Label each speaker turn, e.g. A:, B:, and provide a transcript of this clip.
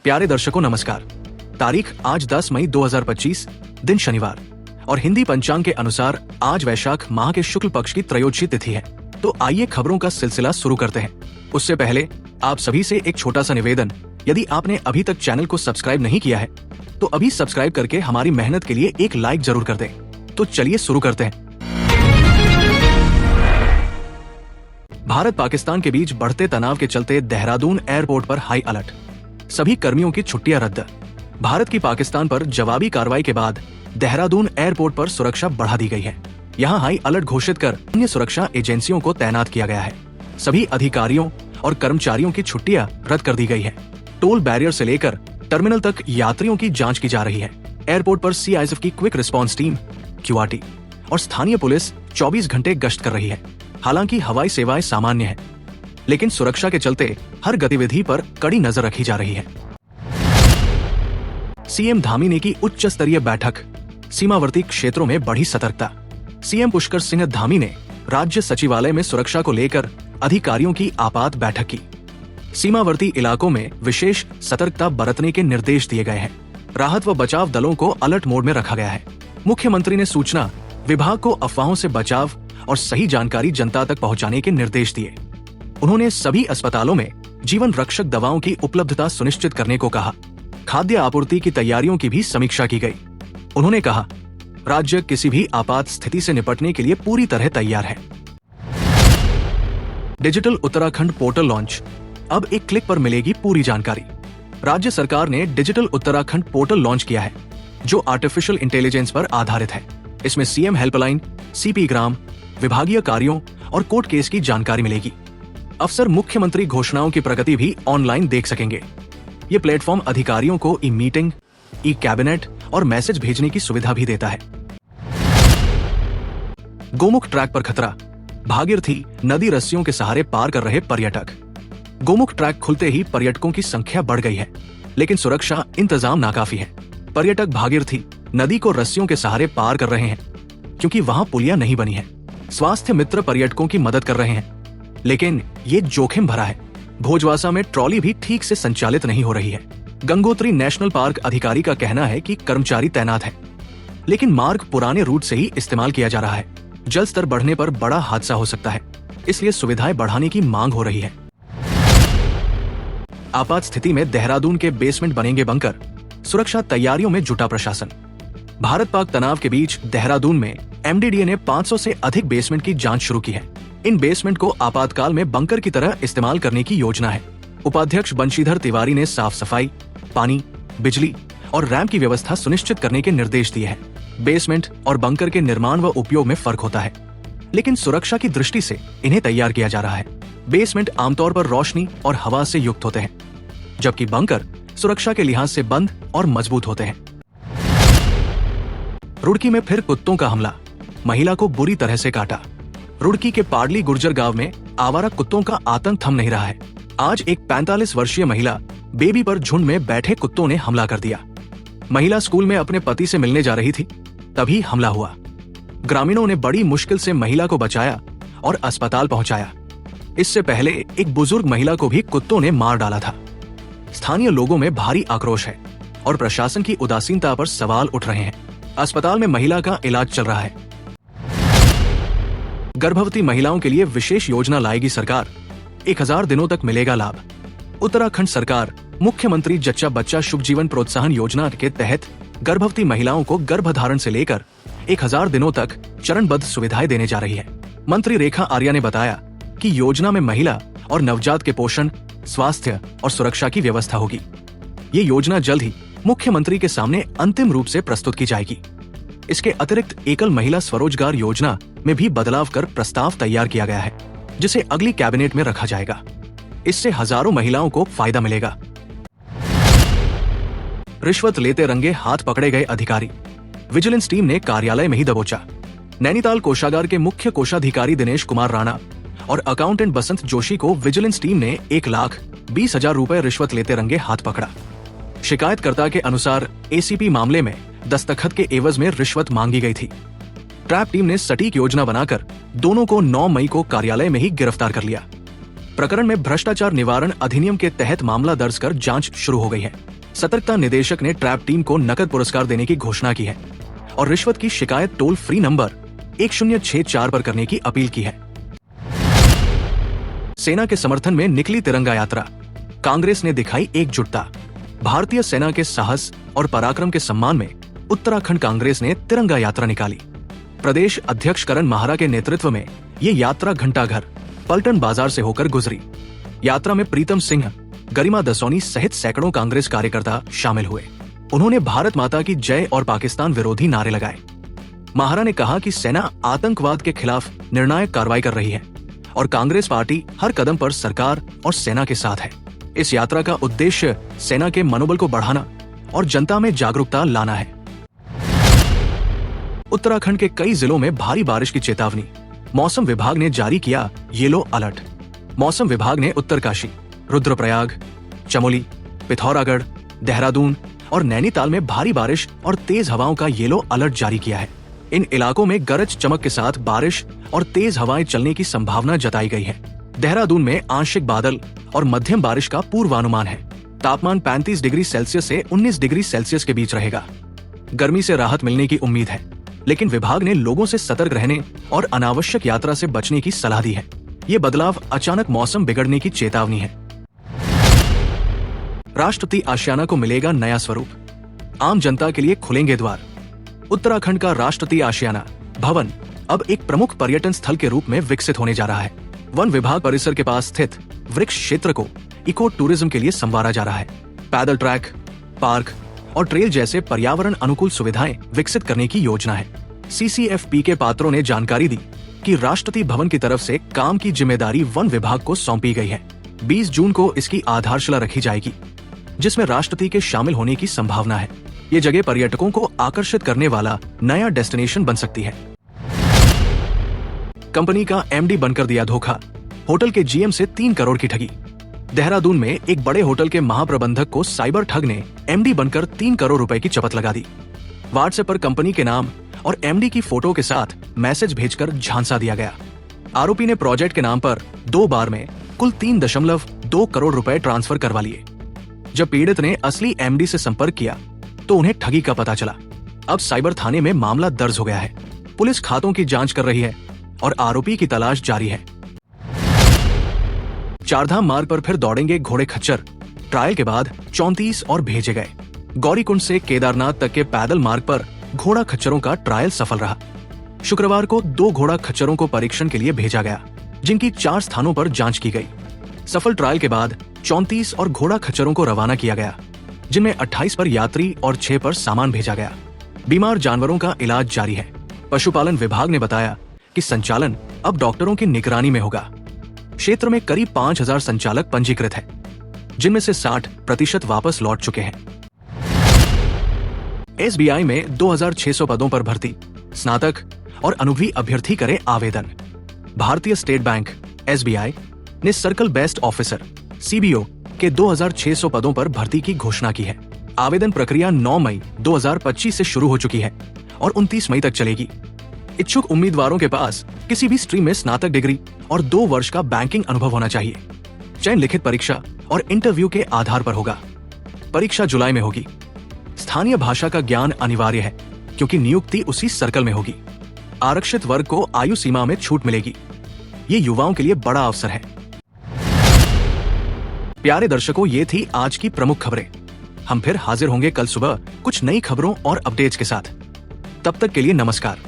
A: प्यारे दर्शकों नमस्कार। तारीख आज 10 मई 2025, दिन शनिवार और हिंदी पंचांग के अनुसार आज वैशाख माह के शुक्ल पक्ष की त्रयोदशी तिथि है। तो आइए खबरों का सिलसिला शुरू करते हैं। उससे पहले आप सभी से एक छोटा सा निवेदन, यदि आपने अभी तक चैनल को सब्सक्राइब नहीं किया है तो अभी सब्सक्राइब करके हमारी मेहनत के लिए एक लाइक जरूर कर दें। तो चलिए शुरू करते हैं। भारत पाकिस्तान के बीच बढ़ते तनाव के चलते देहरादून एयरपोर्ट पर हाई अलर्ट, सभी कर्मियों की छुट्टियां रद्द। भारत की पाकिस्तान पर जवाबी कार्रवाई के बाद देहरादून एयरपोर्ट पर सुरक्षा बढ़ा दी गई है। यहां हाई अलर्ट घोषित कर अन्य सुरक्षा एजेंसियों को तैनात किया गया है। सभी अधिकारियों और कर्मचारियों की छुट्टियां रद्द कर दी गई है। टोल बैरियर से लेकर टर्मिनल तक यात्रियों की जांच की जा रही है। एयरपोर्ट पर सीआईएसएफ की क्विक रिस्पांस टीम, क्यूआरटी और स्थानीय पुलिस 24 घंटे गश्त कर रही है। हालांकि हवाई सेवाएं सामान्य है, लेकिन सुरक्षा के चलते हर गतिविधि पर कड़ी नजर रखी जा रही है। सीएम धामी ने की उच्च स्तरीय बैठक, सीमावर्ती क्षेत्रों में बढ़ी सतर्कता। सीएम पुष्कर सिंह धामी ने राज्य सचिवालय में सुरक्षा को लेकर अधिकारियों की आपात बैठक की। सीमावर्ती इलाकों में विशेष सतर्कता बरतने के निर्देश दिए गए हैं। राहत व बचाव दलों को अलर्ट मोड में रखा गया है। मुख्यमंत्री ने सूचना विभाग को अफवाहों से बचाव और सही जानकारी जनता तक पहुंचाने के निर्देश दिए। उन्होंने सभी अस्पतालों में जीवन रक्षक दवाओं की उपलब्धता सुनिश्चित करने को कहा। खाद्य आपूर्ति की तैयारियों की भी समीक्षा की गई। उन्होंने कहा, राज्य किसी भी आपात स्थिति से निपटने के लिए पूरी तरह तैयार है। डिजिटल उत्तराखंड पोर्टल लॉन्च, अब एक क्लिक पर मिलेगी पूरी जानकारी। राज्य सरकार ने डिजिटल उत्तराखंड पोर्टल लॉन्च किया है, जो आर्टिफिशियल इंटेलिजेंस पर आधारित है। इसमें सीएम हेल्पलाइन, सीपी ग्राम, विभागीय कार्यों और कोर्ट केस की जानकारी मिलेगी। अफसर मुख्यमंत्री घोषणाओं की प्रगति भी ऑनलाइन देख सकेंगे। ये प्लेटफॉर्म अधिकारियों को ई मीटिंग, ई कैबिनेट और मैसेज भेजने की सुविधा भी देता है। गोमुख ट्रैक पर खतरा, भागीरथी नदी रस्सियों के सहारे पार कर रहे पर्यटक। गोमुख ट्रैक खुलते ही पर्यटकों की संख्या बढ़ गई है, लेकिन सुरक्षा इंतजाम नाकाफी है। पर्यटक भागीरथी नदी को रस्सियों के सहारे पार कर रहे हैं, क्योंकि वहां पुलिया नहीं बनी है। स्वास्थ्य मित्र पर्यटकों की मदद कर रहे हैं, लेकिन ये जोखिम भरा है। भोजवासा में ट्रॉली भी ठीक से संचालित नहीं हो रही है। गंगोत्री नेशनल पार्क अधिकारी का कहना है कि कर्मचारी तैनात है, लेकिन मार्ग पुराने रूट से ही इस्तेमाल किया जा रहा है। जल स्तर बढ़ने पर बड़ा हादसा हो सकता है, इसलिए सुविधाएं बढ़ाने की मांग हो रही है। आपात स्थिति में देहरादून के बेसमेंट बनेंगे बंकर, सुरक्षा तैयारियों में जुटा प्रशासन। भारत पाक तनाव के बीच देहरादून में एमडीडीए ने 500 से अधिक बेसमेंट की जांच शुरू की है। इन बेसमेंट को आपातकाल में बंकर की तरह इस्तेमाल करने की योजना है। उपाध्यक्ष बंशीधर तिवारी ने साफ सफाई, पानी, बिजली और रैंप की व्यवस्था सुनिश्चित करने के निर्देश दिए हैं। बेसमेंट और बंकर के निर्माण व उपयोग में फर्क होता है, लेकिन सुरक्षा की दृष्टि से इन्हें तैयार किया जा रहा है। बेसमेंट आमतौर पर रोशनी और हवा से युक्त होते हैं, जबकि बंकर सुरक्षा के लिहाज से बंद और मजबूत होते हैं। रुड़की में फिर कुत्तों का हमला, महिला को बुरी तरह से काटा। रुड़की के पाडली गुर्जर गांव में आवारा कुत्तों का आतंक थम नहीं रहा है। आज एक 45 वर्षीय महिला बेबी पर झुंड में बैठे कुत्तों ने हमला कर दिया। महिला स्कूल में अपने पति से मिलने जा रही थी, तभी हमला हुआ। ग्रामीणों ने बड़ी मुश्किल से महिला को बचाया और अस्पताल पहुंचाया। इससे पहले एक बुजुर्ग महिला को भी कुत्तों ने मार डाला था। स्थानीय लोगों में भारी आक्रोश है और प्रशासन की उदासीनता पर सवाल उठ रहे हैं। अस्पताल में महिला का इलाज चल रहा है। गर्भवती महिलाओं के लिए विशेष योजना लाएगी सरकार, 1000 दिनों तक मिलेगा लाभ। उत्तराखंड सरकार मुख्यमंत्री जच्चा बच्चा शुभ जीवन प्रोत्साहन योजना के तहत गर्भवती महिलाओं को गर्भधारण से लेकर 1000 दिनों तक चरणबद्ध सुविधाएं देने जा रही है। मंत्री रेखा आर्या ने बताया कि योजना में महिला और नवजात के पोषण, स्वास्थ्य और सुरक्षा की व्यवस्था होगी। ये योजना जल्द ही मुख्यमंत्री के सामने अंतिम रूप से प्रस्तुत की जाएगी। इसके अतिरिक्त एकल महिला स्वरोजगार योजना में भी बदलाव कर प्रस्ताव तैयार किया गया है, जिसे अगली कैबिनेट में रखा जाएगा। इससे हजारों महिलाओं को फायदा मिलेगा। रिश्वत लेते रंगे हाथ पकड़े गए अधिकारी, विजिलेंस टीम ने कार्यालय में ही दबोचा। नैनीताल कोषागार के मुख्य कोषाधिकारी दिनेश कुमार राणा और अकाउंटेंट बसंत जोशी को विजिलेंस टीम ने 1,20,000 रुपए रिश्वत लेते रंगे हाथ पकड़ा। शिकायतकर्ता के अनुसार एसीपी मामले में दस्तखत के एवज में रिश्वत मांगी गई थी। ट्रैप टीम ने सटीक योजना बनाकर दोनों को 9 मई को कार्यालय में ही गिरफ्तार कर लिया। प्रकरण में भ्रष्टाचार निवारण अधिनियम के तहत मामला दर्ज कर जांच शुरू हो गई है। सतर्कता निदेशक ने ट्रैप टीम को नकद पुरस्कार देने की घोषणा की है और रिश्वत की शिकायत टोल फ्री नंबर 1064 पर करने की अपील की है। सेना के समर्थन में निकली तिरंगा यात्रा, कांग्रेस ने दिखाई एकजुटता। भारतीय सेना के साहस और पराक्रम के सम्मान में उत्तराखंड कांग्रेस ने तिरंगा यात्रा निकाली। प्रदेश अध्यक्ष करण माहरा के नेतृत्व में ये यात्रा घंटाघर पलटन बाजार से होकर गुजरी। यात्रा में प्रीतम सिंह, गरिमा दसौनी सहित सैकड़ों कांग्रेस कार्यकर्ता शामिल हुए। उन्होंने भारत माता की जय और पाकिस्तान विरोधी नारे लगाए। माहरा ने कहा कि सेना आतंकवाद के खिलाफ निर्णायक कार्रवाई कर रही है और कांग्रेस पार्टी हर कदम पर सरकार और सेना के साथ है। इस यात्रा का उद्देश्य सेना के मनोबल को बढ़ाना और जनता में जागरूकता लाना है। उत्तराखंड के कई जिलों में भारी बारिश की चेतावनी, मौसम विभाग ने जारी किया येलो अलर्ट। मौसम विभाग ने उत्तरकाशी, रुद्रप्रयाग, चमोली, पिथौरागढ़, देहरादून और नैनीताल में भारी बारिश और तेज हवाओं का येलो अलर्ट जारी किया है। इन इलाकों में गरज चमक के साथ बारिश और तेज हवाएं चलने की संभावना जताई गई है। देहरादून में आंशिक बादल और मध्यम बारिश का पूर्वानुमान है। तापमान 35 डिग्री सेल्सियस से 19 डिग्री सेल्सियस के बीच रहेगा। गर्मी से राहत मिलने की उम्मीद है, लेकिन विभाग ने लोगों से सतर्क रहने और अनावश्यक यात्रा से बचने की सलाह दी है। ये बदलाव अचानक मौसम बिगड़ने की चेतावनी है। राष्ट्रपति आशियाना को मिलेगा नया स्वरूप, आम जनता के लिए खुलेंगे द्वार। उत्तराखंड का राष्ट्रपति आशियाना भवन अब एक प्रमुख पर्यटन स्थल के रूप में विकसित होने जा रहा है। वन विभाग परिसर के पास स्थित वृक्ष क्षेत्र को इको टूरिज्म के लिए संवारा जा रहा है। पैदल ट्रैक, पार्क और ट्रेल जैसे पर्यावरण अनुकूल सुविधाएं विकसित करने की योजना है। CCFP के पात्रों ने जानकारी दी कि राष्ट्रपति भवन की तरफ से काम की जिम्मेदारी वन विभाग को सौंपी गई है। 20 जून को इसकी आधारशिला रखी जाएगी, जिसमें राष्ट्रपति के शामिल होने की संभावना है। ये जगह पर्यटकों को आकर्षित करने वाला नया डेस्टिनेशन बन सकती है। कंपनी का MD बनकर दिया धोखा, होटल के GM से 3 करोड़ की ठगी। देहरादून में एक बड़े होटल के महाप्रबंधक को साइबर ठग ने MD बनकर 3 करोड़ रुपए की चपत लगा दी। व्हाट्सएप पर कंपनी के नाम और MD की फोटो के साथ मैसेज भेजकर झांसा दिया गया। आरोपी ने प्रोजेक्ट के नाम पर 2 बार में कुल 3.2 करोड़ रुपए ट्रांसफर करवा लिए। जब पीड़ित ने असली MD से संपर्क किया तो उन्हें ठगी का पता चला। अब साइबर थाने में मामला दर्ज हो गया है। पुलिस खातों की जांच कर रही है और आरोपी की तलाश जारी है। चारधाम मार्ग पर फिर दौड़ेंगे घोड़े खच्चर, ट्रायल के बाद 34 और भेजे गए। गौरीकुंड से केदारनाथ तक के पैदल मार्ग पर घोड़ा खच्चरों का ट्रायल सफल रहा। शुक्रवार को 2 घोड़ा खच्चरों को परीक्षण के लिए भेजा गया, जिनकी 4 स्थानों पर जांच की गई। सफल ट्रायल के बाद 34 और घोड़ा खच्चरों को रवाना किया गया, जिनमें 28 पर यात्री और 6 पर सामान भेजा गया। बीमार जानवरों का इलाज जारी है। पशुपालन विभाग ने बताया कि संचालन अब डॉक्टरों की निगरानी में होगा। क्षेत्र में करीब 5000 संचालक पंजीकृत हैं, जिनमें से 60% वापस लौट चुके हैं। SBI में 2600 पदों पर भर्ती, स्नातक और अनुभवी अभ्यर्थी करें आवेदन। भारतीय स्टेट बैंक SBI ने सर्कल बेस्ड ऑफिसर CBO के 2600 पदों पर भर्ती की घोषणा की है। आवेदन प्रक्रिया 9 मई 2025 से शुरू हो चुकी है और 29 मई तक चलेगी। इच्छुक उम्मीदवारों के पास किसी भी स्ट्रीम में स्नातक डिग्री और 2 वर्ष का बैंकिंग अनुभव होना चाहिए। चयन लिखित परीक्षा और इंटरव्यू के आधार पर होगा। परीक्षा जुलाई में होगी। स्थानीय भाषा का ज्ञान अनिवार्य है, क्योंकि नियुक्ति उसी सर्कल में होगी। आरक्षित वर्ग को आयु सीमा में छूट मिलेगी। ये युवाओं के लिए बड़ा अवसर है। प्यारे दर्शकों, ये थी आज की प्रमुख खबरें। हम फिर हाजिर होंगे कल सुबह कुछ नई खबरों और अपडेट्स के साथ। तब तक के लिए नमस्कार।